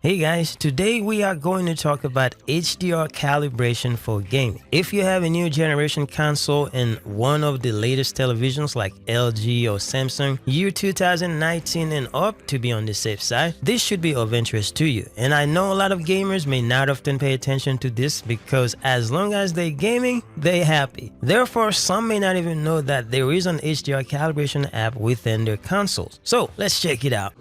Hey guys, today we are going to talk about HDR calibration for gaming. If you have a new generation console and one of the latest televisions like LG or Samsung, year 2019 and up to be on the safe side, this should be of interest to you. And I know a lot of gamers may not often pay attention to this because as long as they're gaming, they're happy. Therefore, some may not even know that there is an HDR calibration app within their consoles. So let's check it out.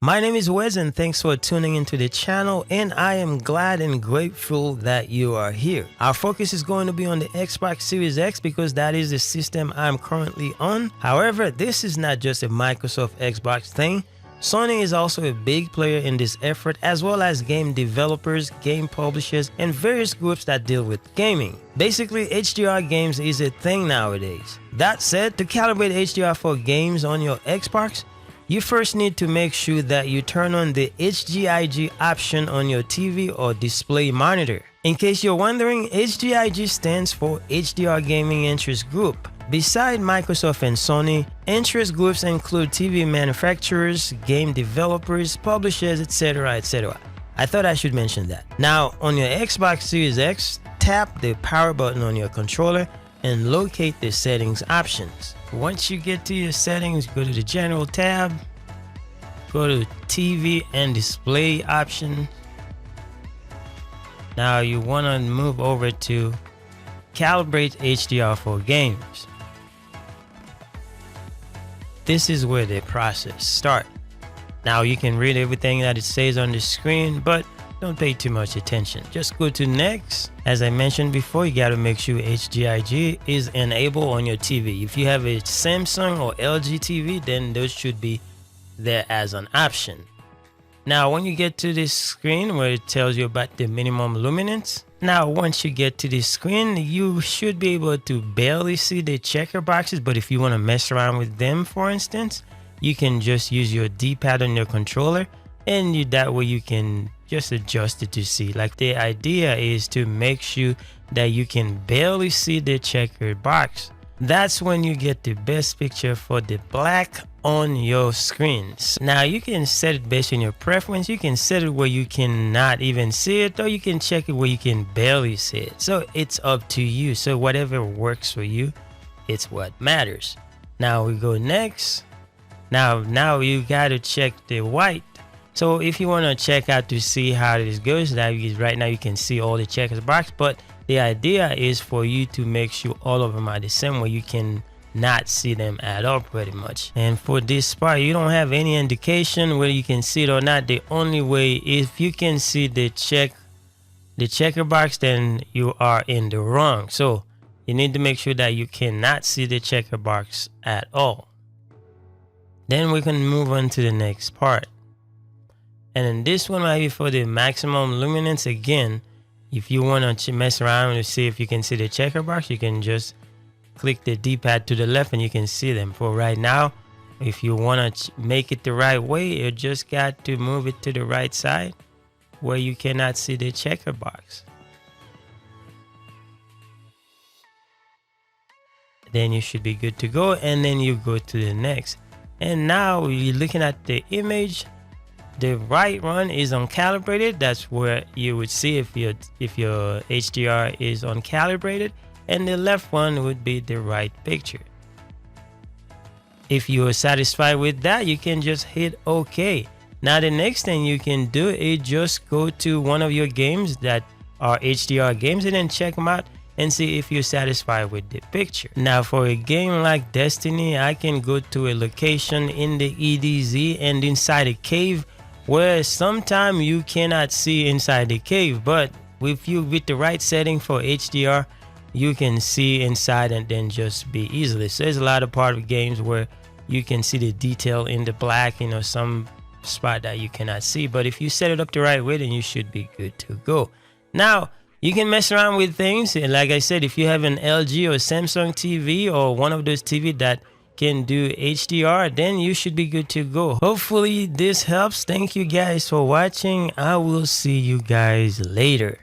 My name is Wes and thanks for tuning into the channel, and I am glad and grateful that you are here. Our focus is going to be on the Xbox Series X because that is the system I'm currently on. However, this is not just a Microsoft Xbox thing. Sony is also a big player in this effort, as well as game developers, game publishers, and various groups that deal with gaming. Basically, HDR games is a thing nowadays. That said, to calibrate HDR for games on your Xbox, you first need to make sure that you turn on the HDIG option on your TV or display monitor. In case you're wondering, HDIG stands for HDR Gaming Interest Group. Beside Microsoft and Sony, interest groups include TV manufacturers, game developers, publishers, etc. etc. I thought I should mention that. Now, on your Xbox Series X, tap the power button on your controller and locate the settings options. Once you get to your settings, go to the general tab, go to TV and display option. Now you want to move over to calibrate HDR for games. This is where the process starts. Now you can read everything that it says on the screen, but don't pay too much attention. Just go to next. As I mentioned before, you got to make sure HDIG is enabled on your TV. If you have a Samsung or LG TV, then those should be there as an option. Now, when you get to this screen where it tells you about the minimum luminance, now once you get to this screen, you should be able to barely see the checker boxes. But if you want to mess around with them, for instance, you can just use your D-pad on your controller, and that way you can just adjust it to see. Like, the idea is to make sure that you can barely see the checkered box. That's when you get the best picture for the black on your screens. Now you can set it based on your preference. You can set it where you cannot even see it, or you can check it where you can barely see it. So it's up to you. So whatever works for you, it's what matters. Now we go next. Now you got to check the white. So if you want to check out to see how this goes, right now you can see all the checkers box, but the idea is for you to make sure all of them are the same where you can not see them at all pretty much. And for this part, you don't have any indication whether you can see it or not. The only way, if you can see the checker box, then you are in the wrong. So you need to make sure that you cannot see the checker box at all. Then we can move on to the next part. And then this one might be for the maximum luminance. Again, if you want to mess around to see if you can see the checker box, you can just click the D-pad to the left and you can see them. For right now, if you want to make it the right way, you just got to move it to the right side where you cannot see the checker box. Then you should be good to go, and then you go to the next. And now you're looking at the image. The right one is uncalibrated. That's where you would see if your HDR is uncalibrated, and the left one would be the right picture. If you are satisfied with that, you can just hit OK. Now the next thing you can do is just go to one of your games that are HDR games and then check them out and see if you're satisfied with the picture. Now for a game like Destiny, I can go to a location in the EDZ and inside a cave where sometimes you cannot see inside the cave, but with the right setting for HDR, you can see inside and then just be easily. So there's a lot of part of games where you can see the detail in the black, some spot that you cannot see. But if you set it up the right way, then you should be good to go. Now you can mess around with things, and like I said, if you have an LG or Samsung TV or one of those TV that can do HDR, then you should be good to go. Hopefully this helps. Thank you guys for watching. I will see you guys later.